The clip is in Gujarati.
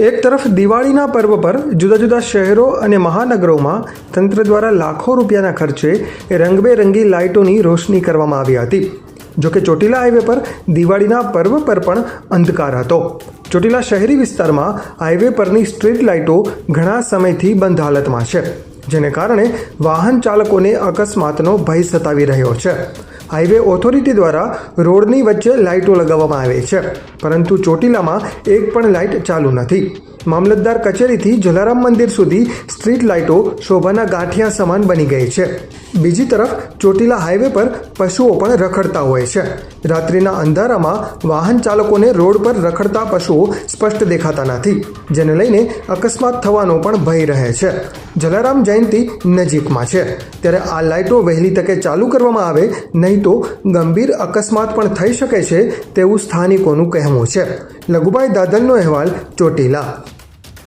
એક તરફ દિવાળીના પર્વ પર જુદા જુદા શહેરો અને મહાનગરોમાં તંત્ર દ્વારા લાખો રૂપિયાના ખર્ચે રંગબેરંગી લાઇટોની રોશની કરવામાં આવી હતી. જોકે ચોટીલા હાઈવે પર દિવાળીના પર્વ પર પણ અંધકાર હતો. ચોટીલા શહેરી વિસ્તારમાં હાઈવે પરની સ્ટ્રીટ લાઇટો ઘણા સમયથી બંધ હાલતમાં છે, જેને કારણે વાહન ચાલકોને અકસ્માતનો ભય સતાવી રહ્યો છે. હાઈવે ઓથોરિટી દ્વારા રોડની વચ્ચે લાઇટો લગાવવામાં આવે છે, પરંતુ ચોટીલામાં એક પણ લાઇટ ચાલુ નથી. મામલતદાર કચેરીથી જલારામ મંદિર સુધી સ્ટ્રીટ લાઇટો શોભાના ગાંઠિયા સમાન બની ગઈ છે. બીજી તરફ ચોટીલા હાઈવે પર પશુઓ પણ રખડતા હોય છે. રાત્રિના અંધારામાં વાહન ચાલકોને રોડ પર રખડતા પશુઓ સ્પષ્ટ દેખાતા નથી, જેને લઈને અકસ્માત થવાનો પણ ભય રહે છે. જલારામ જયંતિ નજીકમાં છે, ત્યારે આ લાઇટો વહેલી તકે ચાલુ કરવામાં આવે, નહીં તો ગંભીર અકસ્માત પણ થઈ શકે છે તેવું સ્થાનિકોનું કહેવું છે. લઘુભાઈ દાદલનો અહેવાલ, ચોટીલા.